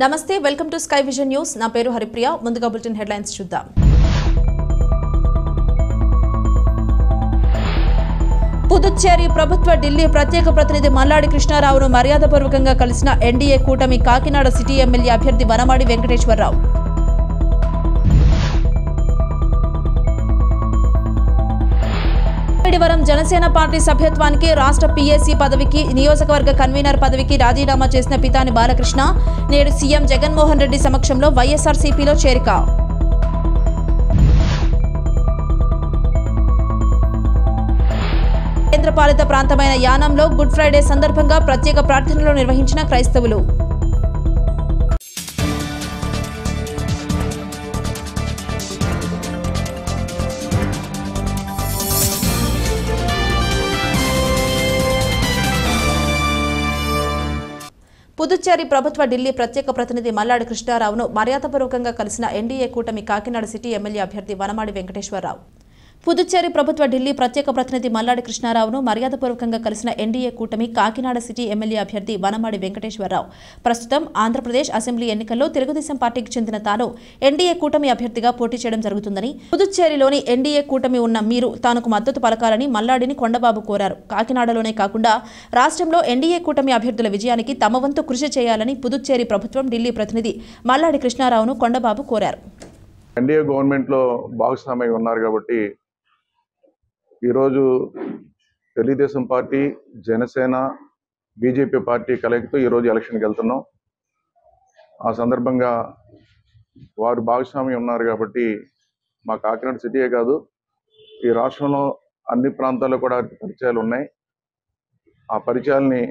నమస్తే welcome to sky vision news నా పేరు హరిప్రియ ముందుగా బులెటిన్ హెడ్లైన్స్ చూద్దాం పుదుచ్చేరి ప్రభుత్వ ఢిల్లీ ప్రత్యేక ప్రతినిధి మల్లాడి కృష్ణారావును మర్యాదపూర్వకంగా కలిసిన ఎన్డీఏ కూటమి కాకినాడ సిటీ ఎమ్మెల్యే అభ్యర్థి వనమాడి వెంకటేశ్వరరావు వరం జనసేన పార్టీ సభ్యత్వానికి రాష్ట్ర పీఏసీ పదవికి నియోజకవర్గ కన్వీనర్ పదవికి రాజీనామా చేసిన పితాని బాలకృష్ణ నేడు సీఎం జగన్మోహన్ రెడ్డి సమక్షంలో వైఎస్ఆర్సీపీలో చేరిక కేంద్రపాలిత ప్రాంతమైన యానంలో గుడ్ ఫ్రైడే సందర్భంగా ప్రత్యేక ప్రార్థనలు నిర్వహించిన క్రైస్తవులు పుదుచ్చేరి ప్రభుత్వ ఢిల్లీ ప్రత్యేక ప్రతినిధి మల్లాడి కృష్ణారావును మర్యాదపూర్వకంగా కలిసిన ఎన్డీఏ కూటమి కాకినాడ సిటీ ఎమ్మెల్యే అభ్యర్థి వనమాడి వెంకటేశ్వరరావు పుదుచ్చేరి ప్రభుత్వ ఢిల్లీ ప్రత్యేక ప్రతినిధి మల్లాడి కృష్ణారావును మర్యాదపూర్వకంగా కలిసిన ఎన్డీఏ కూటమి కాకినాడ సిటీ ఎమ్మెల్యే అభ్యర్థి వనమాడి వెంకటేశ్వరరావు ప్రస్తుతం ఆంధ్రప్రదేశ్ అసెంబ్లీ ఎన్నికల్లో తెలుగుదేశం పార్టీకి చెందిన తాను ఎన్డీఏ కూటమి అభ్యర్థిగా పోటీ చేయడం జరుగుతుందని పుదుచ్చేరిలోని ఎన్డీఏ కూటమి ఉన్న మీరు తానుకు మద్దతు పలకాలని మల్లాడిని కొండబాబు కోరారు. కాకినాడలోనే కాకుండా రాష్ట్రంలో ఎన్డీఏ కూటమి అభ్యర్థుల విజయానికి తమ వంతు కృషి చేయాలని పుదుచ్చేరి ప్రభుత్వం ఢిల్లీ ప్రతినిధి మల్లాడి కృష్ణారావును కొండబాబు కోరారు. ఎన్డీఏ గవర్నమెంట్లో భాగస్వామ్యం ఉన్నారు కాబట్టి ఈరోజు Telugu Desam party Janasena BJP party కలయికతో ఈరోజు ఎలక్షన్కి వెళ్తున్నాం. ఆ సందర్భంగా వారు భాగస్వామ్యం ఉన్నారు కాబట్టి మా కాకినాడ సిటీయే కాదు ఈ రాష్ట్రంలో అన్ని ప్రాంతాల్లో కూడా పరిచయాలు ఉన్నాయి. ఆ పరిచయాల్ని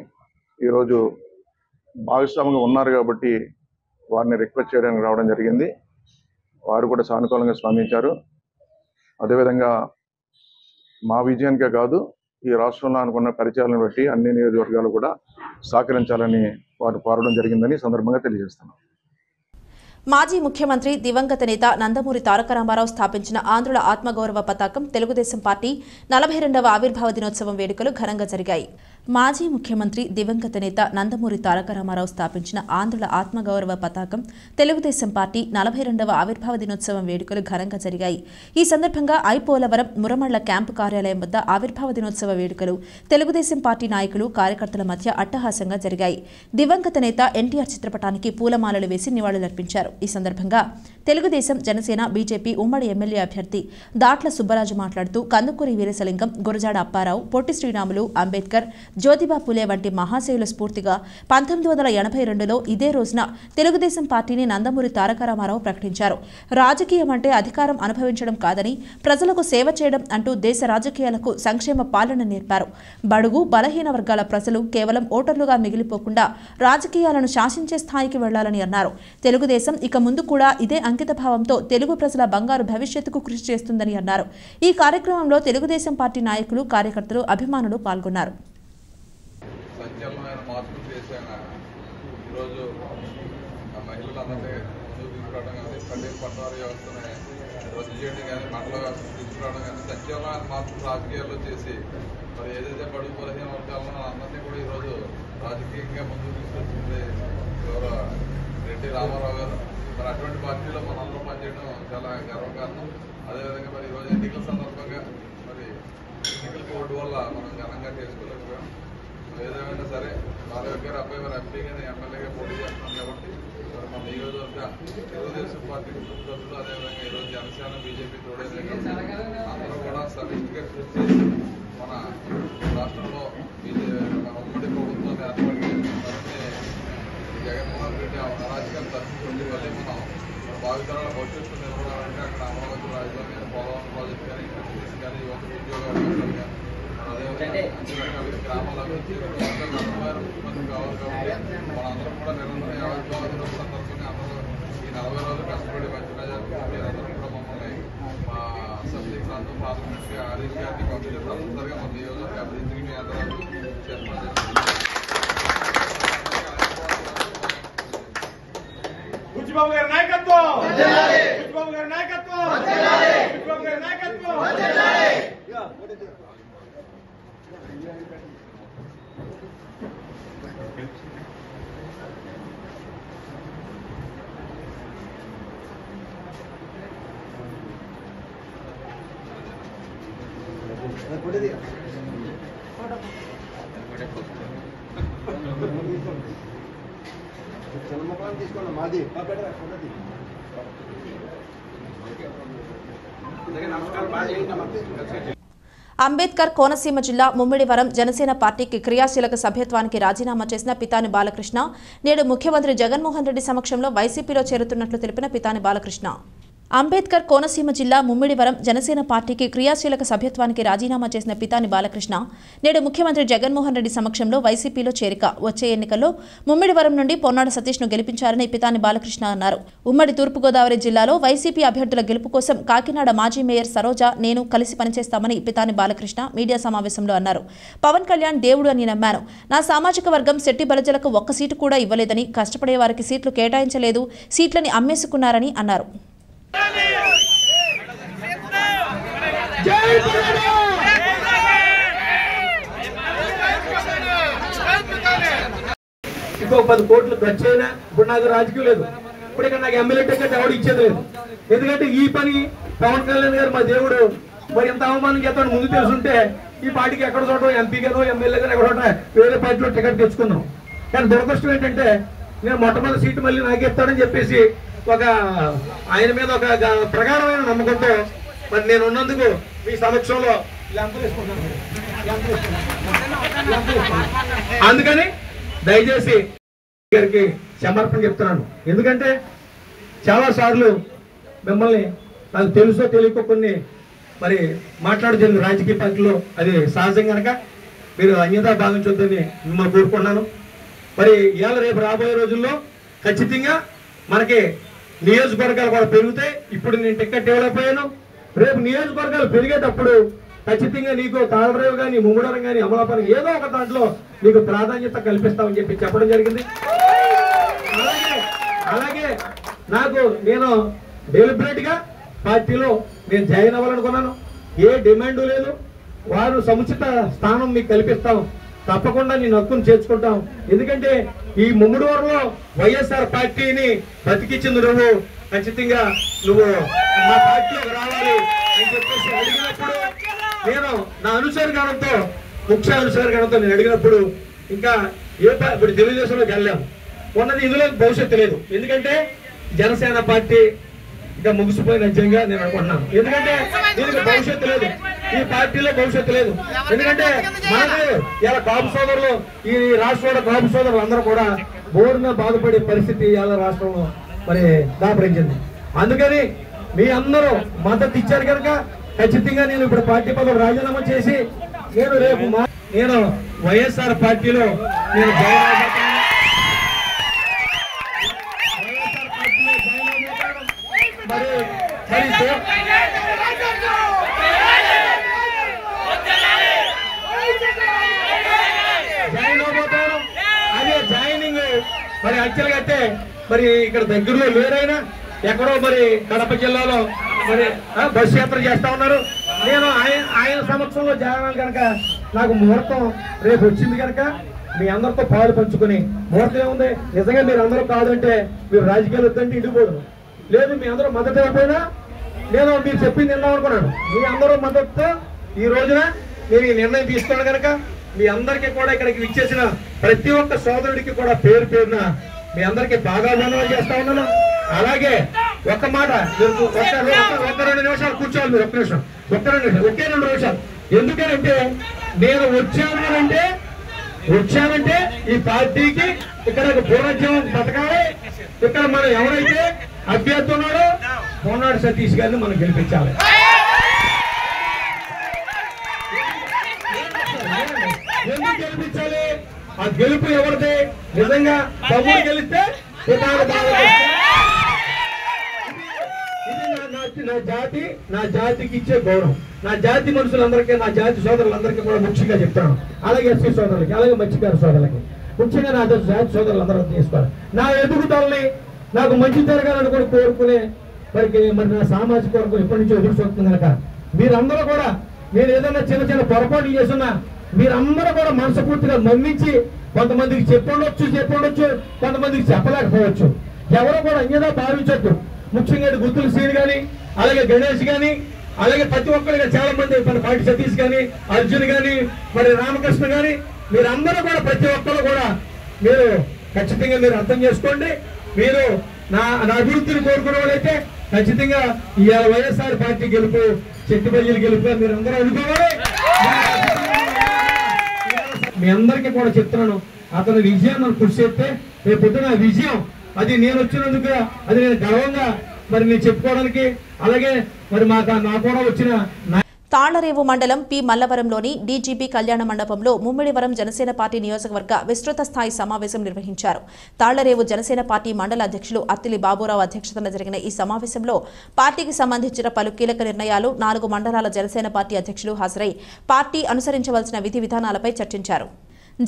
ఈరోజు భాగస్వామ్యంగా ఉన్నారు కాబట్టి వారిని రిక్వెస్ట్ చేయడానికి రావడం జరిగింది. వారు కూడా సానుకూలంగా స్పందించారు. అదేవిధంగా మా విజయానికే కాదు ఈ రాష్ట్రంలో అనుకున్న పరిచయాలను బట్టి అన్ని నియోజకవర్గాలు కూడా సహకరించాలని వారు కోరడం జరిగిందని సందర్భంగా తెలియజేస్తున్నాం. మాజీ ముఖ్యమంత్రి దివంగత నేత నందమూరి తారక రామారావు స్థాపించిన ఆంధ్రుల ఆత్మగౌరవ పతాకం తెలుగుదేశం పార్టీ 42వ ఆవిర్భావ దినోత్సవం వేడుకలు ఘనంగా జరిగాయి. మాజీ ముఖ్యమంత్రి దివంగత నేత నందమూరి తారక రామారావు స్థాపించిన ఆంధ్రుల ఆత్మగౌరవ పతాకం తెలుగుదేశం పార్టీ 42వ ఆవిర్భావ దినోత్సవం వేడుకలు ఘనంగా జరిగాయి. ఈ సందర్భంగా ఐపోలవరం మురమళ్ల క్యాంపు కార్యాలయం వద్ద ఆవిర్భావ దినోత్సవ వేడుకలు తెలుగుదేశం పార్టీ నాయకులు కార్యకర్తల మధ్య అట్టహాసంగా జరిగాయి. దివంగత నేత ఎన్టీఆర్ చిత్రపటానికి పూలమాలలు వేసి నివాళులర్పించారు. ఈ సందర్భంగా తెలుగుదేశం జనసేన బీజేపీ ఉమ్మడి ఎమ్మెల్యే అభ్యర్థి దాట్ల సుబ్బరాజు మాట్లాడుతూ కందుకూరి వీరేశలింగం గురజాడ అప్పారావు పొట్టి శ్రీరాములు అంబేద్కర్ జ్యోతిబా పూలే వంటి మహాశయుల స్ఫూర్తిగా 1982లో ఇదే రోజున తెలుగుదేశం పార్టీని నందమూరి తారక రామారావు ప్రకటించారు. రాజకీయం అంటే అధికారం అనుభవించడం కాదని ప్రజలకు సేవ చేయడం అంటూ దేశ రాజకీయాలకు సంక్షేమ పాలన నేర్పారు. బడుగు బలహీన వర్గాల ప్రజలు కేవలం ఓటర్లుగా మిగిలిపోకుండా రాజకీయాలను శాసించే స్థాయికి వెళ్లాలని అన్నారు. తెలుగుదేశం ఇక ముందు కూడా ఇదే అంకిత భావంతో తెలుగు ప్రజల బంగారు భవిష్యత్తుకు కృషి చేస్తుందని అన్నారు. ఈ కార్యక్రమంలో తెలుగుదేశం పార్టీ నాయకులు కార్యకర్తలు అభిమానులు పాల్గొన్నారు. రాజకీయాల్లో చేసి మరి ఏదైతే బడుగు బలహీన వర్గాలను అందరినీ కూడా ఈరోజు రాజకీయంగా ముందుకు తీసుకొచ్చింది గౌరవ రెడ్డి రామారావు గారు. మరి అటువంటి పార్టీలో మనందరం పనిచేయడం చాలా గర్వకారణం. అదేవిధంగా మరి ఈరోజు ఎన్నికల సందర్భంగా మరి ఎన్నికల కోడ్ వల్ల మనం ఘనంగా చేసుకోలేకపోయాం. ఏదేమైనా సరే బాలయ్య గారు అబ్బాయి గారు ఎంపీగా ఎమ్మెల్యేగా పోటీ చేస్తున్నాం కాబట్టి మరి మన నియోజకవర్గ తెలుగుదేశం పార్టీ సభ్యులు అదేవిధంగా ఈరోజు జనసేన బీజేపీ తోడేదే అందరూ కూడా సమిష్టిగా కృషి చేసి మన రాష్ట్రంలో మన ఉమ్మడి ప్రభుత్వాన్ని ఏర్పాటు చేసిన జగన్మోహన్ రెడ్డి అరాజకాలు తప్పించుకుంటే మళ్ళీ మనం భావితరాల భవిష్యత్తు నిలబడాలంటే అక్కడ అమరావతి రాజధాని పోలవరం ప్రాజెక్టు కానీ కృషి కానీ యువత ఉద్యోగ అవకాశాలు కానీ అదేవిధంగా అన్ని రకాల గ్రామాల అభివృద్ధి ముఖ్యమంత్రి కావాలి కాబట్టి మనందరం కూడా నిరంతరం ఆవిర్భావ దినోత్సవం సందర్భంగా అందరూ ఈ 40 రోజులు కష్టపడి మంచి ప్రజలకు మీరందరం కూడా మమ్మల్ని మా అసెంబ్లీ ప్రాంతం పార్లమెంట్గా హరీష్ గారిని పంపించారు. తప్పనిసరిగా మన నియోజకవర్గ అభివృద్ధికి మీ అందరూ బుచ్చిబాబు గారి నాయకత్వం బుచ్చిబాబు గారి నాయకత్వం బుచ్చిబాబు గారి నాయకత్వం తీసుకోండి మాది అంబేద్కర్ కోనసీమ జిల్లా ముమ్మిడివరం జనసేన పార్టీకి క్రియాశీలక సభ్యత్వానికి రాజీనామా చేసిన పితాని బాలకృష్ణ నేడు ముఖ్యమంత్రి జగన్మోహన్ రెడ్డి సమక్షంలో వైసీపీలో చేరుతున్నట్లు తెలిపిన పితాని బాలకృష్ణ అంబేద్కర్ కోనసీమ జిల్లా ముమ్మిడివరం జనసేన పార్టీకి క్రియాశీలక సభ్యత్వానికి రాజీనామా చేసిన పితాని బాలకృష్ణ నేడు ముఖ్యమంత్రి జగన్మోహన్ రెడ్డి సమక్షంలో వైసీపీలో చేరిక వచ్చే ఎన్నికల్లో ముమ్మిడివరం నుండి పొన్నాడ సతీష్ను గెలిపించారని పితాని బాలకృష్ణ అన్నారు. ఉమ్మడి తూర్పుగోదావరి జిల్లాలో వైసీపీ అభ్యర్థుల గెలుపు కోసం కాకినాడ మాజీ మేయర్ సరోజ నేను కలిసి పనిచేస్తామని పితాని బాలకృష్ణ మీడియా సమావేశంలో అన్నారు. పవన్ కళ్యాణ్ దేవుడు అని నమ్మాను. నా సామాజిక వర్గం శెట్టి బలజలకు ఒక్క సీటు కూడా ఇవ్వలేదని, కష్టపడే వారికి సీట్లు కేటాయించలేదు, సీట్లని అమ్మేసుకున్నారని అన్నారు. ఇంకో 10 కోట్లు ఖర్చు అయినా ఇప్పుడు నాకు రాజకీయం లేదు. ఇప్పుడు ఇక్కడ నాకు ఎమ్మెల్యే టికెట్ ఎవడు ఇచ్చేది లేదు. ఎందుకంటే ఈ పని పవన్ కళ్యాణ్ గారు మా దేవుడు మరి ఎంత అవమానం చేస్తాడు ముందు తెలుసుంటే ఈ పార్టీకి ఎక్కడ చూడటం ఎంపీగానో ఎమ్మెల్యేగానో ఎక్కడ వేరే పార్టీలో టికెట్ తెచ్చుకున్నాం. కానీ దురదృష్టం ఏంటంటే నేను మొట్టమొదటి సీటు మళ్ళీ నాకే ఇస్తాడని చెప్పేసి ఒక ఆయన మీద ఒక ప్రగాఢమైన నమ్మకంతో మరి నేను ఉన్నందుకు మీ సమక్షంలో అందుకని దయచేసి గారికి సమర్పణ చెప్తున్నాను. ఎందుకంటే చాలా సార్లు మిమ్మల్ని నాకు తెలుసో తెలియకో కొన్ని మరి మాట్లాడుతుంది రాజకీయ పార్టీలో, అది సహజం కనుక మీరు అన్యతా భావించొద్దని మిమ్మల్ని కోరుకున్నాను. మరి ఇవాళ రేపు రాబోయే రోజుల్లో ఖచ్చితంగా మనకి నియోజకవర్గాలు కూడా పెరుగుతాయి. ఇప్పుడు నేను టికెట్ ఇవ్వలేకపోయాను. రేపు నియోజకవర్గాలు పెరిగేటప్పుడు ఖచ్చితంగా నీకు తాళరేవు కానీ ముమ్మడరం కానీ అమలాపురం ఏదో ఒక దాంట్లో నీకు ప్రాధాన్యత కల్పిస్తామని చెప్పి చెప్పడం జరిగింది. అలాగే నాకు నేను డెలిబరేట్ గా పార్టీలో నేను జాయిన్ అవ్వాలనుకున్నాను. ఏ డిమాండ్ లేదు. వారు సముచిత స్థానం మీకు కల్పిస్తాం, తప్పకుండా నేను హక్కును చేర్చుకుంటాం. ఎందుకంటే ఈ ముమ్మడివరంలో వైఎస్ఆర్ పార్టీని బతికించింది నువ్వు, ఖచ్చితంగా నువ్వు మా పార్టీలోకి రావాలి అని చెప్పేసి అడిగినప్పుడు నేను నా అనుసరగణంతో ముఖ్య అనుసరగణంతో నేను అడిగినప్పుడు ఇంకా ఇప్పుడు తెలుగుదేశంలోకి వెళ్ళాము. ఉన్నది ఇందులో భవిష్యత్తు లేదు. ఎందుకంటే జనసేన పార్టీ ఇంకా ముగిసిపోయిన నిజంగా నేను అనుకుంటున్నాను. ఎందుకంటే దీనికి భవిష్యత్తు లేదు, ఈ పార్టీలో భవిష్యత్తు లేదు. ఎందుకంటే మనకు ఇలా కాపు సోదరులు ఈ రాష్ట్రంలో కాపు సోదరులు అందరూ కూడా బోరున బాధపడే పరిస్థితి ఇలా రాష్ట్రంలో మరి దాపరించింది. అందుకని మీ అందరూ మద్దతు ఇచ్చారు కనుక ఖచ్చితంగా నేను ఇప్పుడు పార్టీ పదవి రాజీనామా చేసి నేను రేపు నేను వైఎస్ఆర్ పార్టీలో నేను జాయిన్ అయిపోతాను. వైఎస్ఆర్ పార్టీలో జాయిన్ అయిపోతాను. మరి జాయిన్ అయిపోతాను. అదే జాయినింగ్ మరి యాక్చువల్గా అయితే మరి ఇక్కడ దగ్గరలో లేరైనా ఎక్కడో మరి కడప జిల్లాలో మరి బస్సు యాత్ర చేస్తా ఉన్నారు. నేను ఆయన సమక్షంలో జాయిన్ కనుక నాకు ముహూర్తం రేపు వచ్చింది కనుక మీ అందరితో పాలు పంచుకుని ముహూర్తం ఏముంది. నిజంగా మీరు అందరూ కాదంటే మీరు రాజకీయాలు వద్దంటే ఇంటిపోదు లేదు. మీ అందరూ మద్దతు ఇవ్వకపోయినా నేను మీరు చెప్పింది విన్నాం అనుకున్నాను. మీ అందరూ మద్దతుతో ఈ రోజున నేను ఈ నిర్ణయం తీసుకున్నాను కనుక మీ అందరికీ కూడా ఇక్కడికి విచ్చేసిన ప్రతి ఒక్క సోదరుడికి కూడా పేరు పేరున మీ అందరికీ బాగా ధన్యవాదాలు చేస్తా ఉన్నాను. అలాగే ఒక్క మాట ఒక 2 నిమిషాలు కూర్చోవాలి. మీరు ఒకే 2 నిమిషాలు. ఎందుకంటే నేను వచ్చానంటే ఈ పార్టీకి ఇక్కడ పూర్వోద్యమం బతకాలి. ఇక్కడ మనం ఎవరైతే అభ్యర్థి ఉన్నాడో పొన్నాడు సతీష్ గారిని మనం గెలిపించాలి. ఎందుకు గెలిపించాలి? ఆ గెలుపు ఎవరిది? నిజంగా తమ్ముడు గెలిస్తే ఇది నా జాతికి ఇచ్చే గౌరవం. నా జాతి మనుషులందరికీ, నా జాతి సోదరులందరికీ కూడా ముఖ్యంగా చెప్తాను. అలాగే ఎస్సీ సోదరులకి, అలాగే మత్స్యకార సోదరులకి, ముఖ్యంగా నా జాతి సోదరులందరూ తీసుకోవాలి. నా ఎదుగుదలని నాకు మంచి జరగాలని కూడా కోరుకునే మరి నా సామాజిక వర్గం ఎప్పటి నుంచో ఎదురు చూస్తుంది కనుక మీరందరూ కూడా నేను ఏదైనా చిన్న పొరపాటు చేస్తున్నా మీరందరూ కూడా మనస్ఫూర్తిగా నమ్మించి కొంతమందికి చెప్పండొచ్చు, కొంతమందికి చెప్పలేకపోవచ్చు. ఎవరు కూడా అన్యదా భావించొద్దు. ముఖ్యంగా గుత్తుల శ్రీని కానీ, అలాగే గణేష్ కానీ, అలాగే ప్రతి ఒక్కరిగా చాలా మంది మన పాటి సతీష్ కానీ, అర్జున్ కానీ, మరి రామకృష్ణ కానీ, మీరందరూ కూడా ప్రతి ఒక్కరు కూడా మీరు ఖచ్చితంగా మీరు అర్థం చేసుకోండి. మీరు నా అభివృద్ధిని కోరుకునే వాళ్ళైతే ఖచ్చితంగా ఇవాళ వైఎస్ఆర్ పార్టీ గెలుపు, చెట్టుబయ్యలు గెలుపు మీరు అందరూ అనుకోవాలి. మీ అందరికీ కూడా చెప్తున్నాను, అతని విజయాన్ని కృషి చేస్తే రేపు పొద్దున విజయం అది నేను వచ్చినందుకు అది నేను గర్వంగా మరి నేను చెప్పుకోవడానికి, అలాగే మరి నా కూడా వచ్చిన తాళ్లరేవు మండలం పి మల్లవరంలోని డీజీపీ కళ్యాణ మండపంలో ముమ్మిడివరం జనసేన పార్టీ నియోజకవర్గ విస్తృత స్థాయి సమావేశం నిర్వహించారు. తాళ్లరేవు జనసేన పార్టీ మండల అధ్యక్షులు అత్తిలి బాబురావు అధ్యక్షతన జరిగిన ఈ సమావేశంలో పార్టీకి సంబంధించిన పలు కీలక నిర్ణయాలు 4 మండలాల జనసేన పార్టీ అధ్యక్షులు హాజరై పార్టీ అనుసరించవలసిన విధి విధానాలపై చర్చించారు.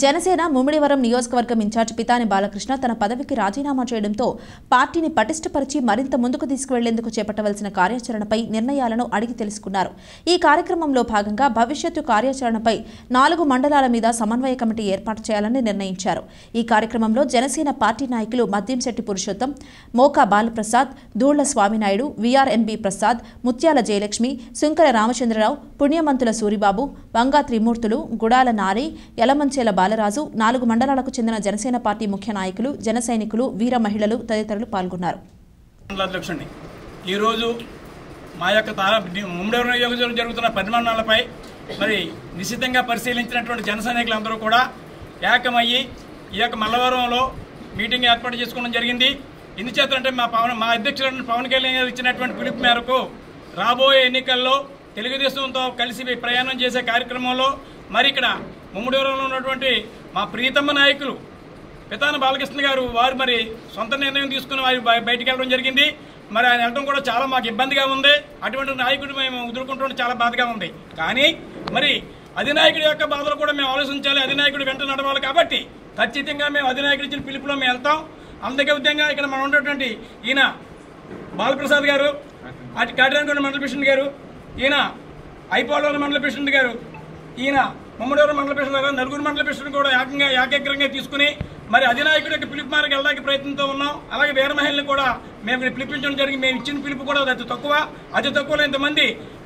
జనసేన ముమ్మిడివరం నియోజకవర్గం ఇన్ఛార్జ్ పితాని బాలకృష్ణ తన పదవికి రాజీనామా చేయడంతో పార్టీని పటిష్టపరిచి మరింత ముందుకు తీసుకువెళ్లేందుకు చేపట్టవలసిన కార్యాచరణపై నిర్ణయాలను అడిగి తెలుసుకున్నారు. ఈ కార్యక్రమంలో భాగంగా భవిష్యత్తు కార్యాచరణపై 4 మండలాల మీద సమన్వయ కమిటీ ఏర్పాటు చేయాలని నిర్ణయించారు. ఈ కార్యక్రమంలో జనసేన పార్టీ నాయకులు మద్యంశెట్టి పురుషోత్తం, మోకా బాలప్రసాద్, దూళ్ల స్వామినాయుడు, వీఆర్ఎన్బి ప్రసాద్, ముత్యాల జయలక్ష్మి, సుంకర రామచంద్రరావు, పుణ్యమంతుల సూరిబాబు, వంగా త్రిమూర్తులు, గుడాల నారి, యలమంచేల బాలరాజు, 4 మండలాలకు చెందిన జనసేన పార్టీ ముఖ్య నాయకులు, జన సైనికులు, వీర మహిళలు తదితరులు పాల్గొన్నారు. ఈరోజు మా యొక్క ముమ్మిడివరం నియోజకవర్గంలో జరుగుతున్న పరిమాణాలపై మరి నిశ్చితంగా పరిశీలించినటువంటి జన సైనికులందరూ కూడా ఏకమయ్యి ఈ యొక్క మల్లవరంలో మీటింగ్ ఏర్పాటు చేసుకోవడం జరిగింది. ఎందుచేతంటే మా అధ్యక్షుడు పవన్ కళ్యాణ్ గారు ఇచ్చినటువంటి పిలుపు మేరకు రాబోయే ఎన్నికల్లో తెలుగుదేశంతో కలిసి ప్రయాణం చేసే కార్యక్రమంలో మరి ఇక్కడ ముమ్మిడివరంలో ఉన్నటువంటి మా ప్రీతమ్మ నాయకులు పితాని బాలకృష్ణ గారు వారు మరి సొంత నిర్ణయం తీసుకుని వారు బయటికి వెళ్ళడం జరిగింది. మరి ఆయన వెళ్ళడం కూడా చాలా మాకు ఇబ్బందిగా ఉంది. అటువంటి నాయకుడు మేము ఎదుర్కొంటుంటే చాలా బాధగా ఉంది. కానీ మరి అధినాయకుడి యొక్క బాధలు కూడా మేము ఆలోచించాలి, అధినాయకుడు వెంట నడవాలి. కాబట్టి ఖచ్చితంగా మేము అధినాయకుడి ఇచ్చిన పిలుపులో మేము వెళ్తాం. అందుకే విధంగా ఇక్కడ మనం ఉన్నటువంటి ఈయన బాలప్రసాద్ గారు, అటు కాటిరానికొండ మండల ప్రెసిడెంట్ గారు, ఈయన ఐపోలవరం మండల ప్రెసిడెంట్ గారు, ఈయన ముమ్మిడివరం మండల ప్రెసిడెంట్ గారు, 4 మండల ప్రెసిడెంట్ కూడా ఏకగ్రంగా తీసుకుని మరి అధినాయకుడి యొక్క పిలుపు మేరకు వెళ్ళడానికి ప్రయత్నంతో ఉన్నాం. అలాగే వీర మహిళలు కూడా మేము పిలిపించడం జరిగింది. మేము ఇచ్చిన పిలుపు కూడా అతి తక్కువలో ఇంతమంది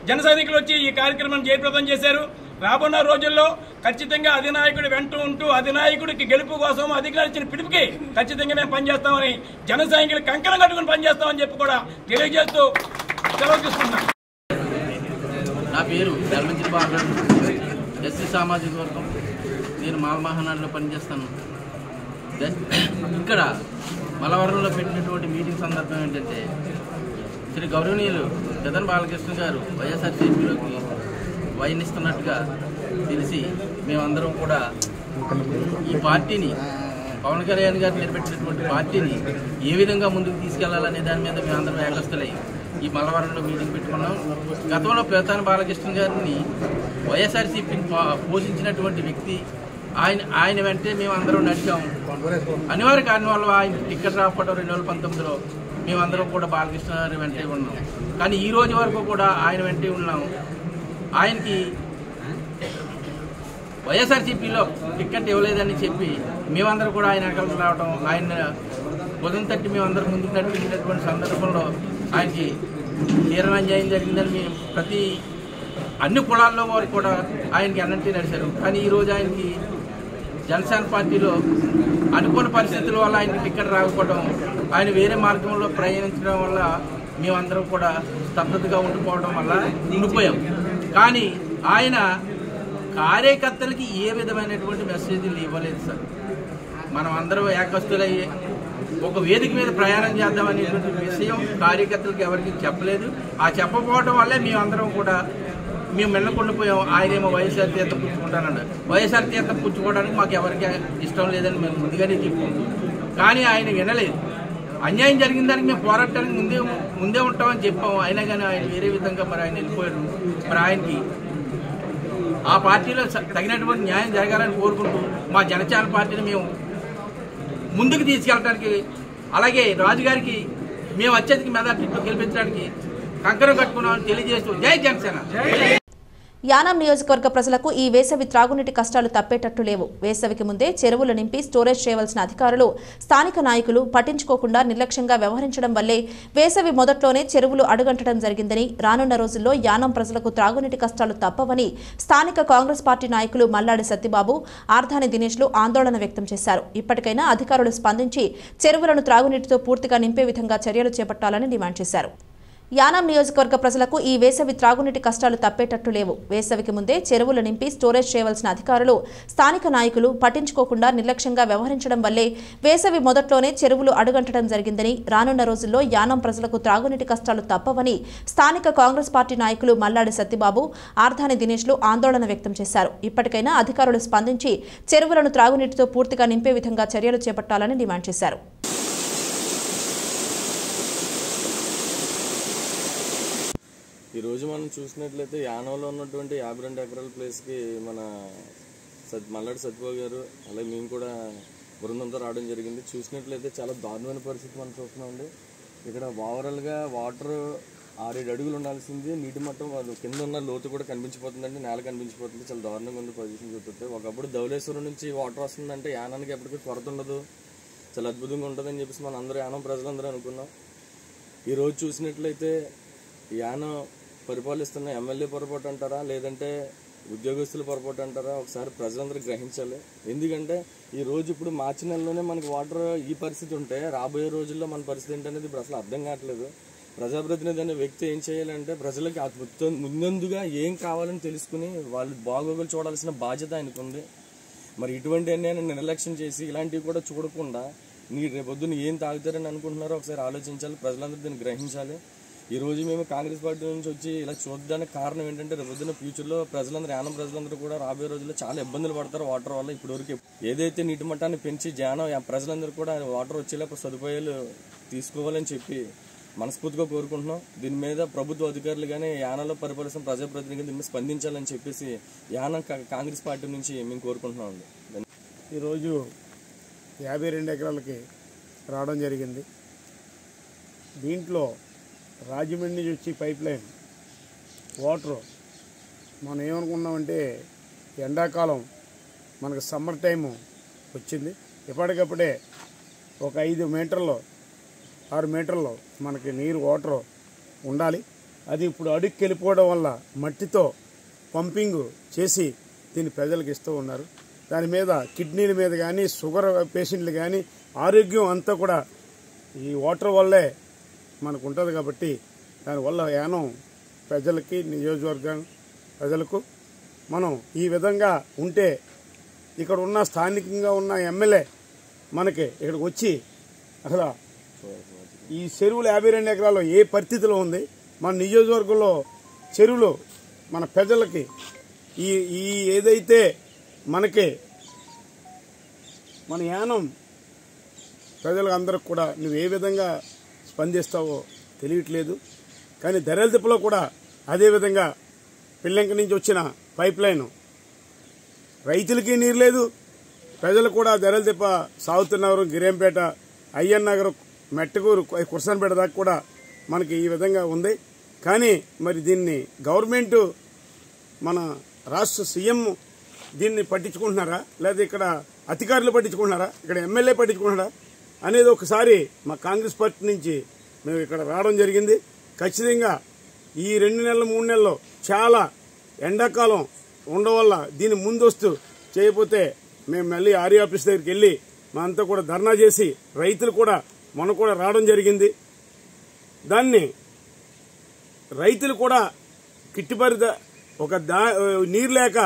జన సైనికులు వచ్చి ఈ కార్యక్రమాన్ని జయప్రదం చేశారు. రాబోన్న రోజుల్లో ఖచ్చితంగా అధినాయకుడి వెంట ఉంటూ అధినాయకుడికి గెలుపు కోసం అధికారులు ఇచ్చిన పిలుపుకి ఖచ్చితంగా మేము పనిచేస్తామని, జన సైనికులు కంకణం కట్టుకుని పనిచేస్తామని చెప్పి కూడా తెలియజేస్తూ సెలవు తీసుకుంటున్నాం. నా పేరు యలమంచిలి బాలరాజు, ఎస్సీ సామాజిక వర్గం. నేను మాలమహానాడులో పనిచేస్తాను. ఇక్కడ మలవరంలో పెట్టినటువంటి మీటింగ్ సందర్భం ఏంటంటే శ్రీ గౌరవనీయులు జగన్ బాలకృష్ణ గారు వైఎస్ఆర్సీపీలోకి వయనిస్తున్నట్టుగా తెలిసి మేమందరం కూడా ఈ పార్టీని పవన్ కళ్యాణ్ గారు నిలబెట్టినటువంటి పార్టీని ఏ విధంగా ముందుకు తీసుకెళ్లాలనే దాని మీద మేమందరం ఏకస్తులై ఈ మల్లవరంలో మీటింగ్ పెట్టుకున్నాం. గతంలో పితాని బాలకృష్ణ గారిని వైఎస్ఆర్సీపీని పోషించినటువంటి వ్యక్తి ఆయన వెంటే మేము అందరం నడిచాము. అనివార్య కారణం వల్ల ఆయన టికెట్ రాకపోవడం 2019లో మేమందరం కూడా బాలకృష్ణ గారి వెంటే ఉన్నాం. కానీ ఈ రోజు వరకు కూడా ఆయన వెంటే ఉన్నాం. ఆయనకి వైఎస్ఆర్సీపీలో టికెట్ ఇవ్వలేదని చెప్పి మేమందరం కూడా ఆయన వెనకాల రావడం, ఆయన బుధం తట్టి మేమందరం ముందుకు నడిపించినటువంటి సందర్భంలో ఆయనకి తీరనాన్యాయం జరిగిందని మేము అన్ని కులాల్లో వారు కూడా ఆయనకి అన్నంటే నడిచారు. కానీ ఈరోజు ఆయనకి జనసేన పార్టీలో అనుకోని పరిస్థితుల వల్ల ఆయనకి టికెట్ రాకపోవడం, ఆయన వేరే మార్గంలో ప్రయాణించడం వల్ల మేమందరం కూడా స్తబ్దతగా ఉండిపోవడం వల్ల ఉండిపోయాం. కానీ ఆయన కార్యకర్తలకి ఏ విధమైనటువంటి మెసేజ్లు ఇవ్వలేదు సార్. మనం అందరం ఏకస్తులయ్యే ఒక వేదిక మీద ప్రయాణం చేద్దామనేటువంటి విషయం కార్యకర్తలకు ఎవరికి చెప్పలేదు. ఆ చెప్పకపోవడం వల్లే మేమందరం కూడా మేము మెల్లకుండిపోయాం. ఆయనేమో వైఎస్ఆర్ తీర్థం పుచ్చుకుంటానన్నాడు. వైఎస్ఆర్ తీర్థం పుచ్చుకోవడానికి మాకు ఎవరికి ఇష్టం లేదని మేము ముందుగానే చెప్పాం. కానీ ఆయన వినలేదు. అన్యాయం జరిగిన దానికి మేము పోరాటానికి ముందే ఉంటామని చెప్పాము. అయినా కానీ ఆయన వేరే విధంగా మరి ఆయన వెళ్ళిపోయారు. మరి ఆయనకి ఆ పార్టీలో తగినటువంటి న్యాయం జరగాలని కోరుకుంటూ మా జనసేన పార్టీని మేము ముందుకు తీసుకెళ్ళడానికి, అలాగే రాజుగారికి మేము అత్యధిక మెజార్టీతో గెలిపించడానికి కంకణం కట్టుకున్నామని తెలియజేస్తూ జై జనసేన. యానాం నియోజకవర్గ ప్రజలకు ఈ వేసవి త్రాగునీటి కష్టాలు తప్పేటట్టు లేవు. వేసవికి ముందే చెరువులు నింపి స్టోరేజ్ చేయవలసిన అధికారులు, స్థానిక నాయకులు పట్టించుకోకుండా నిర్లక్ష్యంగా వ్యవహరించడం వల్లే వేసవి మొదట్లోనే చెరువులు అడుగంటడం జరిగిందని, రానున్న రోజుల్లో యానాం ప్రజలకు త్రాగునీటి కష్టాలు తప్పవని స్థానిక కాంగ్రెస్ పార్టీ నాయకులు మల్లాడి సత్యబాబు, ఆర్ధాని దినేష్లు ఆందోళన వ్యక్తం చేశారు. ఇప్పటికైనా అధికారులు స్పందించి చెరువులను త్రాగునీటితో పూర్తిగా నింపే విధంగా చర్యలు చేపట్టాలని డిమాండ్ చేశారు. యానాం నియోజకవర్గ ప్రజలకు ఈ వేసవి త్రాగునీటి కష్టాలు తప్పేటట్టు లేవు. వేసవికి ముందే చెరువులు నింపి స్టోరేజ్ చేయవలసిన అధికారులు, స్థానిక నాయకులు పట్టించుకోకుండా నిర్లక్ష్యంగా వ్యవహరించడం వల్లే వేసవి మొదట్లోనే చెరువులు అడుగంటడం జరిగిందని, రానున్న రోజుల్లో యానాం ప్రజలకు త్రాగునీటి కష్టాలు తప్పవని స్థానిక కాంగ్రెస్ పార్టీ నాయకులు మల్లాడి సత్యబాబు, ఆర్ధాని దినేష్లు ఆందోళన వ్యక్తం చేశారు. ఇప్పటికైనా అధికారులు స్పందించి చెరువులను త్రాగునీటితో పూర్తిగా నింపే విధంగా చర్యలు చేపట్టాలని డిమాండ్ చేశారు. ఈరోజు మనం చూసినట్లయితే యానంలో ఉన్నటువంటి 52 ఎకరాల ప్లేస్కి మన మల్లాడి సత్యబాబు గారు అలాగే మేము కూడా బృందంతో రావడం జరిగింది. చూసినట్లయితే చాలా దారుణమైన పరిస్థితి మనం చూస్తున్నామండి. ఇక్కడ ఓవరాల్గా వాటర్ 6-7 అడుగులు ఉండాల్సింది నీటి మట్టం కింద ఉన్న లోతు కూడా కనిపించిపోతుందండి, నేల కనిపించిపోతుంది. చాలా దారుణంగా ఉంది పొజిషన్ చూస్తుంటే. ఒకప్పుడు ధవళేశ్వరం నుంచి వాటర్ వస్తుందంటే యానానికి ఎప్పటికీ కొరత ఉండదు, చాలా అద్భుతంగా ఉంటుందని చెప్పేసి మనం అందరూ యానం ప్రజలందరూ అనుకున్నాం. ఈరోజు చూసినట్లయితే యానం పరిపాలిస్తున్న ఎమ్మెల్యే పొరపాటు అంటారా లేదంటే ఉద్యోగస్తుల పొరపాటు అంటారా ఒకసారి ప్రజలందరూ గ్రహించాలి. ఎందుకంటే ఈ రోజు ఇప్పుడు మార్చి నెలలోనే మనకి వాటర్ ఈ పరిస్థితి ఉంటే రాబోయే రోజుల్లో మన పరిస్థితి ఏంటనేది ఇప్పుడు అసలు అర్థం కావట్లేదు. ప్రజాప్రతినిధి అనే వ్యక్తి ఏం చేయాలంటే ప్రజలకి ముందందుగా ఏం కావాలని తెలుసుకుని వాళ్ళు బాగోగులు చూడాల్సిన బాధ్యత ఆయనకు ఉంది. మరి ఇటువంటి అన్ని నిర్లక్ష్యం చేసి ఇలాంటివి కూడా చూడకుండా రేపొద్దున ఏం తాగుతారని అనుకుంటున్నారో ఒకసారి ఆలోచించాలి. ప్రజలందరూ దీన్ని గ్రహించాలి. ఈ రోజు మేము కాంగ్రెస్ పార్టీ నుంచి వచ్చి ఇలా చూడడానికి కారణం ఏంటంటే రేపొద్దున ఫ్యూచర్లో ప్రజలందరూ యానం ప్రజలందరూ కూడా రాబోయే రోజుల్లో చాలా ఇబ్బందులు పడతారు వాటర్ వల్ల. ఇప్పటివరకు ఏదైతే నీటి మట్టాన్ని పెంచి ప్రజలందరూ కూడా వాటర్ వచ్చేలా సదుపాయాలు తీసుకోవాలని చెప్పి మనస్ఫూర్తిగా కోరుకుంటున్నాం. దీని మీద ప్రభుత్వ అధికారులు కానీ యానాలో పరిపాలిస్తున్న ప్రజాప్రతినిధులు దీని మీద స్పందించాలని చెప్పేసి యానం కాంగ్రెస్ పార్టీ నుంచి మేము కోరుకుంటున్నాం అండి. ఈరోజు 52 ఎకరాలకి రావడం జరిగింది. దీంట్లో రాజమండ్రి నుంచి వచ్చి పైప్ లైన్ వాటర్ మనం ఏమనుకున్నామంటే ఎండాకాలం మనకు సమ్మర్ టైము వచ్చింది. ఎప్పటికప్పుడే ఒక 5 మీటర్లో 6 మీటర్లో మనకి నీరు వాటర్ ఉండాలి. అది ఇప్పుడు అడుగుకి వెళ్ళిపోవడం వల్ల మట్టితో పంపింగ్ చేసి దీన్ని ప్రజలకు ఇస్తూ ఉన్నారు. దాని మీద కిడ్నీల మీద కానీ షుగర్ పేషెంట్లు కానీ ఆరోగ్యం అంతా కూడా ఈ వాటర్ వల్లే మనకు ఉంటుంది. కాబట్టి దానివల్ల యానం ప్రజలకి నియోజకవర్గం ప్రజలకు మనం ఈ విధంగా ఉంటే ఇక్కడ ఉన్న స్థానికంగా ఉన్న ఎమ్మెల్యే మనకి ఇక్కడికి వచ్చి అసలు ఈ చెరువులు 52 ఎకరాల్లో ఏ పరిస్థితిలో ఉంది, మన నియోజకవర్గంలో చెరువులు మన ప్రజలకి ఈ ఏదైతే మనకి మన యానం ప్రజలకు అందరికి కూడా నువ్వు ఏ విధంగా స్పందిస్తావో తెలియట్లేదు. కానీ దర్యాలతిప్పలో కూడా అదేవిధంగా పిల్లంక నుంచి వచ్చిన పైప్ లైన్ రైతులకి నీరు లేదు, ప్రజలు కూడా దర్యాలతిప్ప సాగుతున్నారు. గిరేంపేట, అయ్యన్ నగర్, మెట్టగూరు, కుర్సన్పేట దాకా కూడా మనకి ఈ విధంగా ఉంది. కానీ మరి దీన్ని గవర్నమెంట్ మన రాష్ట్ర సీఎం దీన్ని పట్టించుకుంటున్నారా లేదా ఇక్కడ అధికారులు పట్టించుకుంటున్నారా, ఇక్కడ ఎమ్మెల్యే పట్టించుకుంటున్నారా అనేది ఒకసారి మా కాంగ్రెస్ పార్టీ నుంచి మేము ఇక్కడ రావడం జరిగింది. ఖచ్చితంగా ఈ 2 నెలలు 3 నెలల్లో చాలా ఎండాకాలం ఉండడం వల్ల దీన్ని ముందొస్తూ చేయకపోతే మేము మళ్ళీ ఆర్ఈ ఆఫీస్ దగ్గరికి వెళ్ళి మా అంతా కూడా ధర్నా చేసి రైతులు కూడా మనం కూడా రావడం జరిగింది. దాన్ని రైతులు కూడా గిట్టుబాటు ఒక నీరు లేక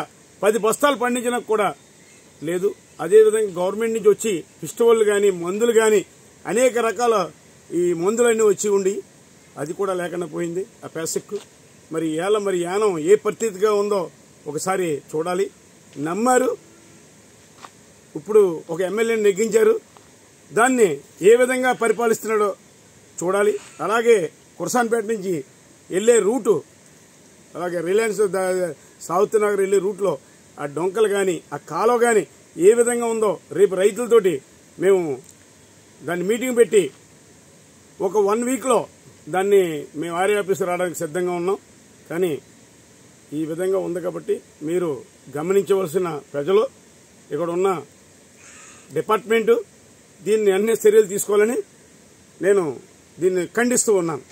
10 బస్తాలు పండించినా కూడా లేదు. అదేవిధంగా గవర్నమెంట్ నుంచి వచ్చి పిస్టోళ్ళు కానీ మందులు కానీ అనేక రకాల ఈ మందులన్నీ వచ్చి ఉండి అది కూడా లేకుండా పోయింది ఆ పేసక్కు. మరి యానం ఏ పరిస్థితిగా ఉందో ఒకసారి చూడాలి. నమ్మారు, ఇప్పుడు ఒక ఎమ్మెల్యేని నెగ్గించారు, దాన్ని ఏ విధంగా పరిపాలిస్తున్నాడో చూడాలి. అలాగే కుర్సాన్పేట నుంచి వెళ్లే రూటు, అలాగే రిలయన్స్ సౌత్ నగర్ వెళ్లే రూట్లో ఆ డొంకలు కానీ ఆ కాలువ కానీ ఏ విధంగా ఉందో రేపు రైతులతోటి మేము దాన్ని మీటింగ్ పెట్టి ఒక 1 వీక్లో దాన్ని మేము ఆర్ఈ ఆఫీస్ రావడానికి సిద్ధంగా ఉన్నాం. కానీ ఈ విధంగా ఉంది కాబట్టి మీరు గమనించవలసిన ప్రజలు, ఇక్కడ ఉన్న డిపార్ట్మెంటు దీన్ని అన్ని చర్యలు తీసుకోవాలని నేను దీన్ని ఖండిస్తూ ఉన్నాను.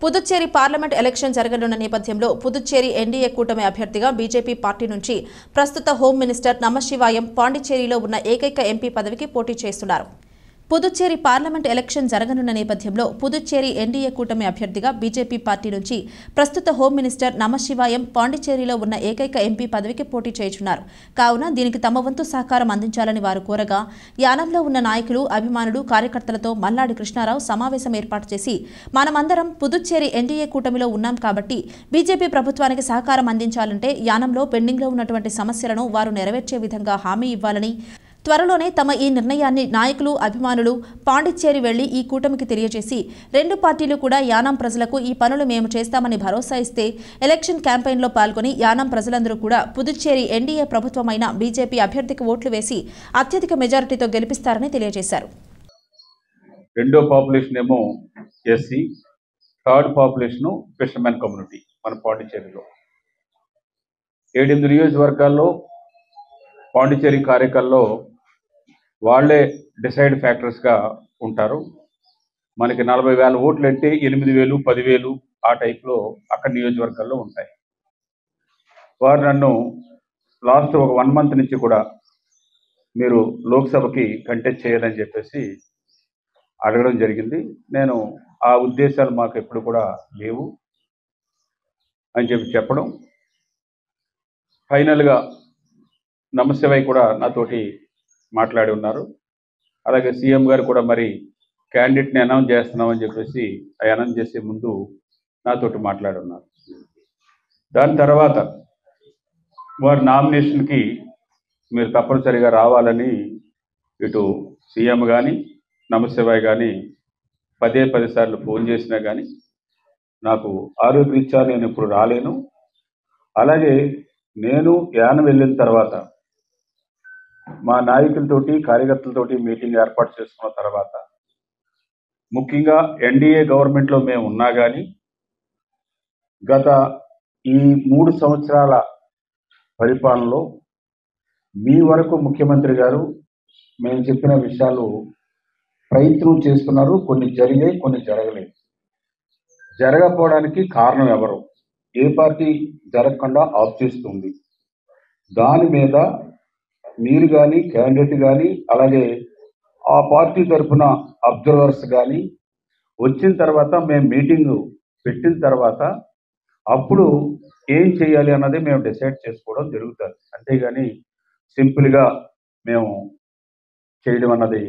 పుదుచ్చేరి పార్లమెంట్ ఎలక్షన్ జరగనున్న నేపథ్యంలో పుదుచ్చేరి ఎన్డీఏ కూటమి అభ్యర్థిగా బీజేపీ పార్టీ నుంచి ప్రస్తుత హోం మినిస్టర్ నమశివాయం పాండిచ్చేరిలో ఉన్న ఏకైక ఎంపీ పదవికి పోటీ చేస్తున్నారు. పుదుచ్చేరి పార్లమెంట్ ఎలక్షన్ జరగనున్న నేపథ్యంలో పుదుచ్చేరి ఎన్డీఏ కూటమి అభ్యర్థిగా బీజేపీ పార్టీ నుంచి ప్రస్తుత హోం మినిస్టర్ నమశివాయం పాండిచ్చేరిలో ఉన్న ఏకైక ఎంపీ పదవికి పోటీ చేయుచున్నారు. కావున దీనికి తమ వంతు సహకారం అందించాలని వారు కోరగా యానంలో ఉన్న నాయకులు, అభిమానులు, కార్యకర్తలతో మల్లాడి కృష్ణారావు సమావేశం ఏర్పాటు చేసి మనమందరం పుదుచ్చేరి ఎన్డీఏ కూటమిలో ఉన్నాం కాబట్టి బీజేపీ ప్రభుత్వానికి సహకారం అందించాలంటే యానంలో పెండింగ్లో ఉన్నటువంటి సమస్యలను వారు నెరవేర్చే విధంగా హామీ ఇవ్వాలని, త్వరలోనే తమ ఈ నిర్ణయాన్ని నాయకులు, అభిమానులు పాండిచ్చేరి వెళ్లి ఈ కూటమికి తెలియజేసి రెండు పార్టీలు కూడా యానాం ప్రజలకు ఈ పనులు మేము చేస్తామని భరోసా ఇస్తే ఎలక్షన్ క్యాంపెయిన్లో పాల్గొని యానాం ప్రజలందరూ కూడా పుదుచ్చేరి ఎన్డీఏ ప్రభుత్వమైన బీజేపీ అభ్యర్థికి ఓట్లు వేసి అత్యధిక మెజారిటీతో గెలిపిస్తారని తెలియజేశారు. రెండో పాపులేషన్ ఏమో SC, third population fishermen community మన పాండిచ్చేరిలో. 7 నియోజకవర్గాల్లో పాండిచ్చేరి కార్యకర్తల్లో వాళ్లే డిసైడ్ ఫ్యాక్టర్స్గా ఉంటారు. మనకి 40,000 ఓట్లు అంటే 8,000, 10,000 ఆ టైప్లో అక్కడ నియోజకవర్గాల్లో ఉంటాయి. వారు నన్ను లాస్ట్ ఒక 1 మంత్ నుంచి కూడా మీరు లోక్సభకి కంటెస్ట్ చేయాలని చెప్పేసి అడగడం జరిగింది. నేను ఆ ఉద్దేశాలు మాకు ఎప్పుడు కూడా లేవు అని చెప్పడం, ఫైనల్గా నమశివాయ్ కూడా నాతోటి మాట్లాడి ఉన్నారు. అలాగే సీఎం గారు కూడా మరి క్యాండిడేట్ని అనౌన్స్ చేస్తున్నామని చెప్పేసి అనౌన్స్ చేసే ముందు నాతోటి మాట్లాడి ఉన్నారు. దాని తర్వాత వారి నామినేషన్కి మీరు తప్పనిసరిగా రావాలని ఇటు సీఎం కానీ నమశివాయ్ కానీ 10 సార్లు ఫోన్ చేసినా కానీ నాకు ఆరోగ్యరీత్యా నేను ఇప్పుడు రాలేను. అలాగే నేను యానం వెళ్ళిన తర్వాత మా నాయకులతోటి, కార్యకర్తలతోటి మీటింగ్ ఏర్పాటు చేసుకున్న తర్వాత ముఖ్యంగా ఎన్డీఏ గవర్నమెంట్లో మేము ఉన్నా కానీ గత ఈ 3 సంవత్సరాల పరిపాలనలో మీ వరకు ముఖ్యమంత్రి గారు మేము చెప్పిన విషయాలు ప్రయత్నం చేస్తున్నారు. కొన్ని జరిగాయి, కొన్ని జరగలేదు. జరగకపోవడానికి కారణం ఎవరు? ఏ పార్టీ జరగకుండా ఆఫ్ చేస్తుంది? దాని మీద మీరు కానీ, క్యాండిడేట్ కానీ, అలాగే ఆ పార్టీ తరఫున అబ్జర్వర్స్ కానీ వచ్చిన తర్వాత మేము మీటింగ్ పెట్టిన తర్వాత అప్పుడు ఏం చేయాలి అన్నది మేము డిసైడ్ చేసుకోవడం జరుగుతుంది. అంతేగాని సింపుల్గా మేము చేయడం అన్నది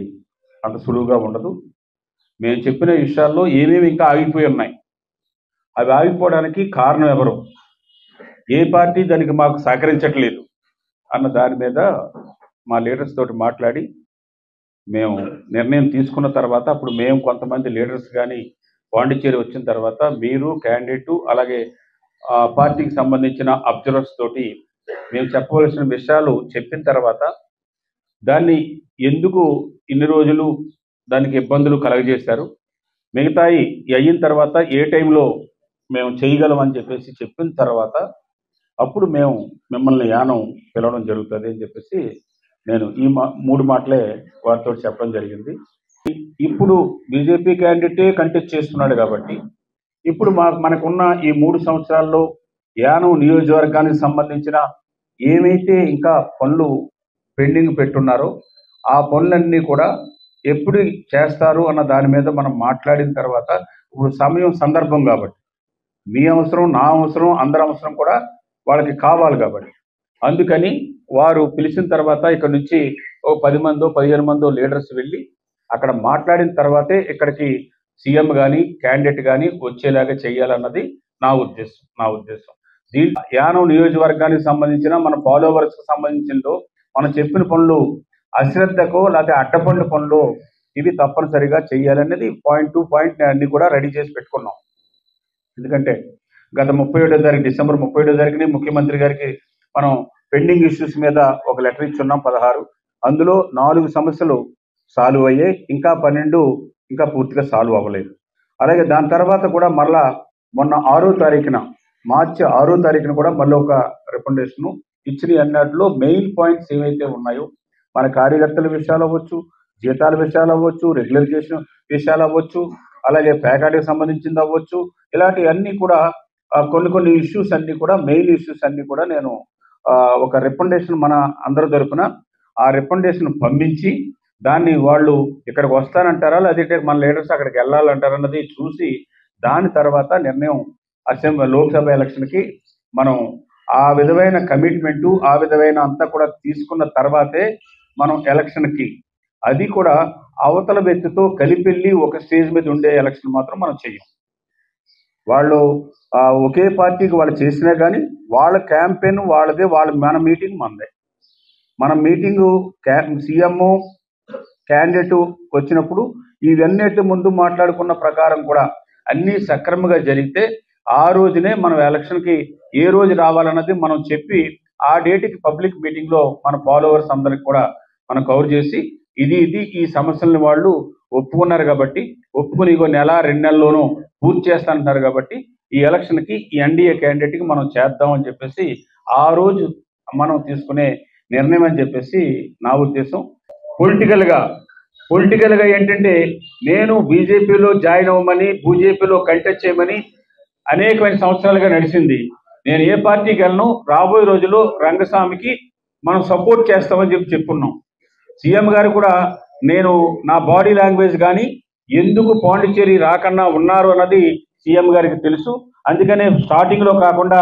అంత సులువుగా ఉండదు. మేము చెప్పిన విషయాల్లో ఏమేమి ఇంకా ఆగిపోయి ఉన్నాయి, అవి ఆగిపోవడానికి కారణం ఎవరు, ఏ పార్టీ దానికి మాకు సహకరించట్లేదు అన్న దాని మీద మా లీడర్స్ తోటి మాట్లాడి మేము నిర్ణయం తీసుకున్న తర్వాత అప్పుడు మేము కొంతమంది లీడర్స్ కానీ పాండిచ్చేరి వచ్చిన తర్వాత మీరు క్యాండిడేట్ అలాగే పార్టీకి సంబంధించిన అబ్జర్వర్స్ తోటి మేము చెప్పవలసిన విషయాలు చెప్పిన తర్వాత దాన్ని ఎందుకు ఇన్ని రోజులు దానికి ఇబ్బందులు కలగజేశారు, మిగతాయి అయిన తర్వాత ఏ టైంలో మేము చేయగలం అని చెప్పేసి చెప్పిన తర్వాత అప్పుడు మేము మిమ్మల్ని యానం పిలవడం జరుగుతుంది అని చెప్పేసి నేను ఈ 3 మాటలే వారితో చెప్పడం జరిగింది. ఇప్పుడు బీజేపీ క్యాండిడేటే కంటెస్ట్ చేస్తున్నాడు కాబట్టి ఇప్పుడు మనకున్న ఈ 3 సంవత్సరాల్లో యానం నియోజకవర్గానికి సంబంధించిన ఏమైతే ఇంకా పనులు పెండింగ్ పెట్టున్నారో ఆ పనులన్నీ కూడా ఎప్పుడు చేస్తారు అన్న దాని మీద మనం మాట్లాడిన తర్వాత ఇప్పుడు సమయం సందర్భం కాబట్టి మీ అవసరం, నా అవసరం, అందరి అవసరం కూడా వాళ్ళకి కావాలి కాబట్టి అందుకని వారు పిలిచిన తర్వాత ఇక్కడ నుంచి ఓ 10 మందో 15 మందో లీడర్స్ వెళ్ళి అక్కడ మాట్లాడిన తర్వాతే ఇక్కడికి సీఎం కానీ క్యాండిడేట్ కానీ వచ్చేలాగా చేయాలన్నది నా ఉద్దేశం. దీంట్లో యానం నియోజకవర్గానికి సంబంధించిన మన ఫాలోవర్స్కి సంబంధించిందో మనం చెప్పిన పనులు అశ్రద్ధకో లేకపోతే అడ్డపండు పనులు ఇవి తప్పనిసరిగా చేయాలనేది పాయింట్ టు పాయింట్ అన్ని కూడా రెడీ చేసి పెట్టుకున్నాం. ఎందుకంటే గత 31వ తారీఖు డిసెంబర్ 31వ తారీఖుని ముఖ్యమంత్రి గారికి మనం పెండింగ్ ఇష్యూస్ మీద ఒక లెటర్ ఇచ్చున్నాం 16. అందులో 4 సమస్యలు సాల్వ్ అయ్యాయి, ఇంకా 12 ఇంకా పూర్తిగా సాల్వ్ అవ్వలేదు. అలాగే దాని తర్వాత కూడా మళ్ళా మొన్న 6వ తారీఖున మార్చి 6వ తారీఖున కూడా మళ్ళీ ఒక రికమెండేషన్ ఇచ్చిన అన్నట్లో మెయిన్ పాయింట్స్ ఏవైతే ఉన్నాయో మన కార్యకర్తల విషయాలు అవ్వచ్చు, జీతాల విషయాలు అవ్వచ్చు, రెగ్యులరైజేషన్ విషయాలు అవ్వచ్చు, అలాగే ప్యాకేజీకి సంబంధించింది అవ్వచ్చు, ఇలాంటివన్నీ కూడా కొన్ని ఇష్యూస్ అన్ని కూడా మెయిన్ ఇష్యూస్ అన్ని కూడా నేను ఒక రికమెండేషన్ మన అందరి తరపున ఆ రికమెండేషన్ పంపించి దాన్ని వాళ్ళు ఇక్కడికి వస్తానంటారా లేదంటే మన లీడర్స్ అక్కడికి వెళ్ళాలంటారా అన్నది చూసి దాని తర్వాత నిర్ణయం లోక్సభ ఎలక్షన్కి మనం ఆ విధమైన కమిట్మెంటు ఆ విధమైన అంతా కూడా తీసుకున్న తర్వాతే మనం ఎలక్షన్కి, అది కూడా అవతల వ్యక్తితో కలిపెళ్ళి ఒక స్టేజ్ మీద ఉండే ఎలక్షన్ మాత్రం మనం చెయ్యం. వాళ్ళు ఒకే పార్టీకి వాళ్ళు చేసినా కానీ వాళ్ళ క్యాంపెయిన్ వాళ్ళదే, మన మీటింగ్ మనదే. మన మీటింగు సీఎం క్యాండిడేట్ వచ్చినప్పుడు ఇవన్నిటి ముందు మాట్లాడుకున్న ప్రకారం కూడా అన్నీ సక్రమంగా జరిగితే ఆ రోజునే మనం ఎలక్షన్కి ఏ రోజు రావాలన్నది మనం చెప్పి ఆ డేట్కి పబ్లిక్ మీటింగ్లో మన ఫాలోవర్స్ అందరికి కూడా మనం కవర్ చేసి ఇది ఈ సమస్యలను వాళ్ళు ఒప్పుకున్నారు కాబట్టి ఒప్పుకుని ఇగో నెల 2 నెలల్లోనూ పూర్తి చేస్తానంటారు కాబట్టి ఈ ఎలక్షన్కి ఈ ఎన్డీఏ క్యాండిడేట్కి మనం చేద్దామని చెప్పేసి ఆ రోజు మనం తీసుకునే నిర్ణయం అని చెప్పేసి నా ఉద్దేశం. పొలిటికల్గా ఏంటంటే నేను బీజేపీలో జాయిన్ అవ్వమని బీజేపీలో కంటెస్ట్ చేయమని అనేకమైన సంవత్సరాలుగా నడిచింది. నేను ఏ పార్టీకి వెళ్ళను, రాబోయే రోజుల్లో రంగస్వామికి మనం సపోర్ట్ చేస్తామని చెప్పుకున్నాం. సీఎం గారు కూడా నేను నా బాడీ లాంగ్వేజ్ కానీ ఎందుకు పాండిచ్చేరి రాకన్నా ఉన్నారు అన్నది సీఎం గారికి తెలుసు. అందుకనే స్టార్టింగ్లో కాకుండా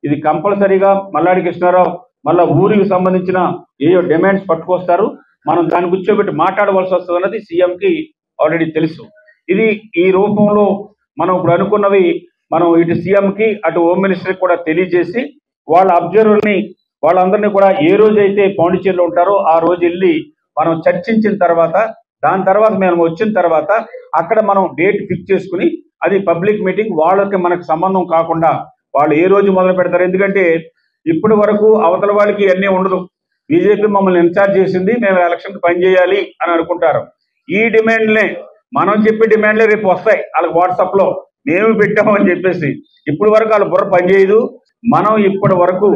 ఇది కంపల్సరీగా మల్లాడి కృష్ణారావు మళ్ళీ ఊరికి సంబంధించిన ఏయో డిమాండ్స్ పట్టుకొస్తారు, మనం దాని కూర్చోబెట్టి మాట్లాడవలసి వస్తుంది అన్నది సీఎంకి ఆల్రెడీ తెలుసు. ఇది ఈ రూపంలో మనం ఇప్పుడు అనుకున్నవి మనం ఇటు సీఎంకి అటు హోమ్ మినిస్టర్కి కూడా తెలియజేసి వాళ్ళ అబ్జర్వర్ని వాళ్ళందరినీ కూడా ఏ రోజైతే పాండిచ్చేరిలో ఉంటారో ఆ రోజు వెళ్ళి మనం చర్చించిన తర్వాత దాని తర్వాత మేము వచ్చిన తర్వాత అక్కడ మనం డేట్ ఫిక్స్ చేసుకుని అది పబ్లిక్ మీటింగ్ వాళ్ళకి మనకు సంబంధం కాకుండా వాళ్ళు ఏ రోజు మొదలు పెడతారు. ఎందుకంటే ఇప్పటి వరకు అవతల వాళ్ళకి అన్నీ ఉండదు. బీజేపీ మమ్మల్ని ఇన్ఛార్జ్ చేసింది, మేము ఎలక్షన్కి పనిచేయాలి అని అనుకుంటారు. ఈ డిమాండ్లే మనం చెప్పే డిమాండ్లే రేపు వస్తాయి వాళ్ళకి వాట్సాప్లో మేము పెట్టామని చెప్పేసి. ఇప్పటి వరకు వాళ్ళ బుర్ర పనిచేయదు. మనం ఇప్పటి వరకు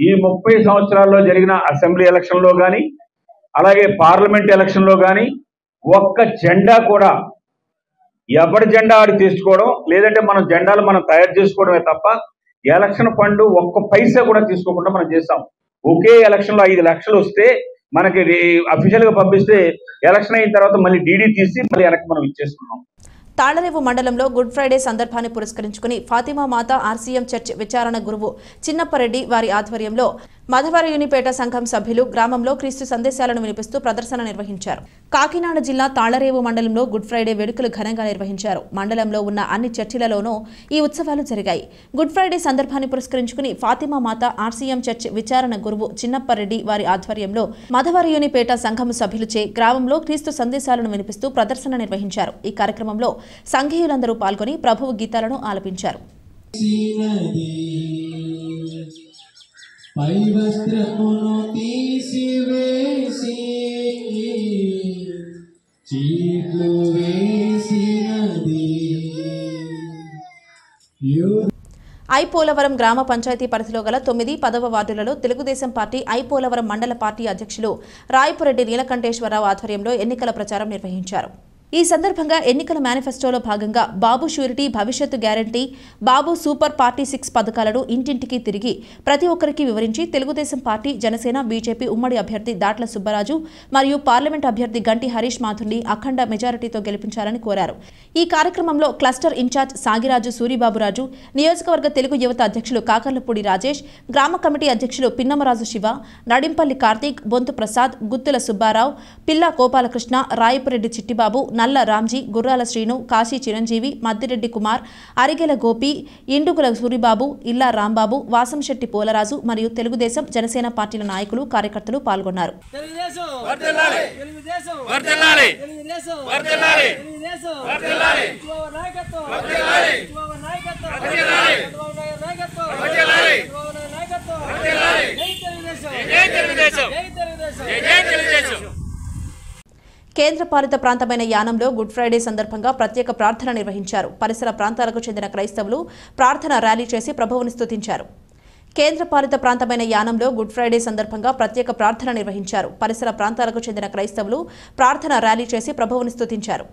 ఈ 30 సంవత్సరాల్లో జరిగిన అసెంబ్లీ ఎలక్షన్లో కానీ అలాగే పార్లమెంట్ ఎలక్షన్లో కానీ ఒక్క జెండా కూడా ఎవరి జెండా ఆడి తీసుకోవడం లేదంటే మన జెండాలు మనం తయారు చేసుకోవడమే తప్ప ఎలక్షన్ ఫండ్ ఒక్క పైసా కూడా తీసుకోకుండా మనం చేస్తాం. ఒకే ఎలక్షన్లో 5 లక్షలు వస్తే మనకి అఫీషియల్గా పంపిస్తే ఎలక్షన్ అయిన తర్వాత మళ్ళీ డీడీ తీసి మళ్ళీ వెనక్కి మనం ఇచ్చేసుకున్నాం. తాళరేవు మండలంలో గుడ్ ఫ్రైడే సందర్భాన్ని పురస్కరించుకుని ఫాతిమా మాత ఆర్సీఎం చర్చ్ విచారణ గురువు చిన్నప్పరెడ్డి వారి ఆధ్వర్యంలో మధవరయునిపేట సంఘం సభ్యులు గ్రామంలో క్రీస్తు సందేశాలను వినిపిస్తూ ప్రదర్శన నిర్వహించారు. కాకినాడ జిల్లా తాళరేవు మండలంలో గుడ్ ఫ్రైడే వేడుకలు ఘనంగా నిర్వహించారు. మండలంలో ఉన్న అన్ని చర్చిలలోనూ ఈ ఉత్సవాలు జరిగాయి. గుడ్ ఫ్రైడే సందర్భాన్ని పురస్కరించుకుని ఫాతిమా మాత ఆర్సీఎం చర్చ్ విచారణ గురువు చిన్నప్పరెడ్డి వారి ఆధ్వర్యంలో మధవరయునిపేట సంఘం సభ్యులచే గ్రామంలో క్రీస్తు సందేశాలను వినిపిస్తూ ప్రదర్శన నిర్వహించారు. ఈ కార్యక్రమంలో సంఘీయులందరూ పాల్గొని ప్రభువు గీతాలను ఆలపించారు. ఐపోలవరం గ్రామ పంచాయతీ పరిధిలో గల 9, 10వ వార్డులలో తెలుగుదేశం పార్టీ ఐపోలవరం మండల పార్టీ అధ్యక్షులు రాయపురెడ్డి నీలకంఠేశ్వరరావు ఆధ్వర్యంలో ఎన్నికల ప్రచారం నిర్వహించారు. ఈ సందర్భంగా ఎన్నికల మేనిఫెస్టోలో భాగంగా బాబు షూరిటీ భవిష్యత్తు గ్యారంటీ, బాబు సూపర్ పార్టీ 6 పథకాలను ఇంటింటికి తిరిగి ప్రతి ఒక్కరికి వివరించి తెలుగుదేశం పార్టీ, జనసేన, బీజేపీ ఉమ్మడి అభ్యర్థి దాట్ల సుబ్బరాజు మరియు పార్లమెంట్ అభ్యర్థి గంటి హరీష్ మాథుర్ని అఖండ మెజారిటీతో గెలిపించాలని కోరారు. ఈ కార్యక్రమంలో క్లస్టర్ ఇన్ఛార్జ్ సాగిరాజు సూరిబాబురాజు, నియోజకవర్గ తెలుగు యువత అధ్యక్షులు కాకర్లపూడి రాజేష్, గ్రామ కమిటీ అధ్యక్షులు పిన్నమరాజు శివ, నడింపల్లి కార్తీక్, బొంతు ప్రసాద్, గుత్తుల సుబ్బారావు, పిల్లా గోపాలకృష్ణ, రాయపురెడ్డి చిట్టిబాబు, నల్ల రామ్జీ, గుర్రాల శ్రీను, కాశీ చిరంజీవి, మద్దిరెడ్డి కుమార్, అరిగెల గోపి, ఇండుగుల సూరిబాబు, ఇల్లా రాంబాబు, వాసంశెట్టి పోలరాజు మరియు తెలుగుదేశం, జనసేన పార్టీల నాయకులు, కార్యకర్తలు పాల్గొన్నారు. కేంద్ర కేంద్రపాలిత ప్రాంతమైన యానంలో గుడ్ ఫ్రైడే సందర్భంగా ప్రత్యేక ప్రార్థన నిర్వహించారు. పరిసర ప్రాంతాలకు చెందిన క్రైస్తవులు ప్రార్థన ర్యాలీ చేసి ప్రభువుని స్తుతించారు. కేంద్రపాలిత ప్రాంతమైన యానంలో గుడ్ ఫ్రైడే సందర్భంగా ప్రత్యేక ప్రార్థన నిర్వహించారు. పరిసర ప్రాంతాలకు చెందిన క్రైస్తవులు ప్రార్థన ర్యాలీ చేసి ప్రభువుని స్తుతించారు.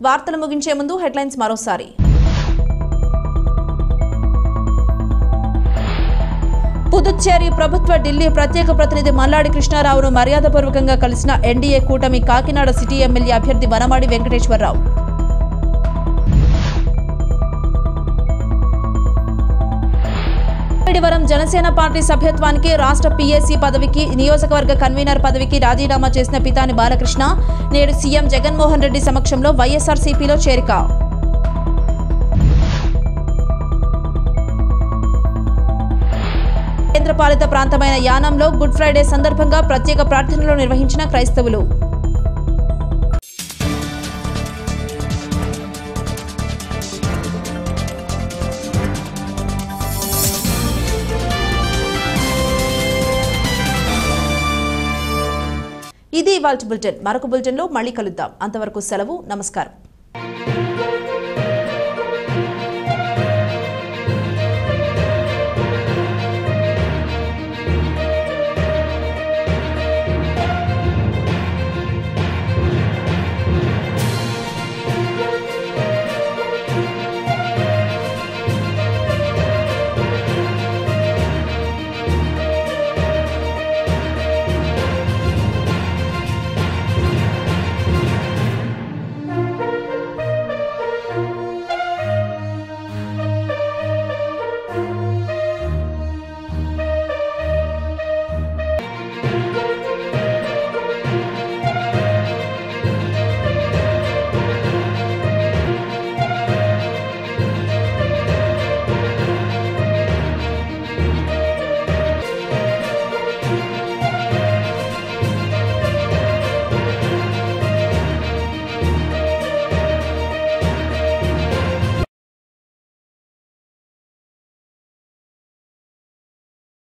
వార్తలు ముగించే ముందు హెడ్లైన్స్ మరోసారి. పుదుచ్చేరి ప్రభుత్వ ఢిల్లీ ప్రత్యేక ప్రతినిధి మల్లాడి కృష్ణారావును మర్యాదపూర్వకంగా కలిసిన ఎన్డీఏ కూటమి కాకినాడ సిటీ ఎమ్మెల్యే అభ్యర్థి వనమాడి వెంకటేశ్వరరావు. పిడివరం జనసేన పార్టీ సభ్యత్వానికి రాష్ట్ర పీఏసీ పదవికి నియోజకవర్గ కన్వీనర్ పదవికి రాజీనామా చేసిన పితాని బాలకృష్ణ నేడు సీఎం జగన్మోహన్ రెడ్డి సమక్షంలో వైఎస్ఆర్సీపీలో చేరిక. కేంద్రపాలిత ప్రాంతమైన యానంలో గుడ్ ఫ్రైడే సందర్భంగా ప్రత్యేక ప్రార్థనలు నిర్వహించిన క్రైస్తవులు. ఇది ఇవాల్టి బులెటిన్. మరొక బులెటిన్లో మళ్ళీ కలుద్దాం. అంతవరకు సెలవు. నమస్కారం.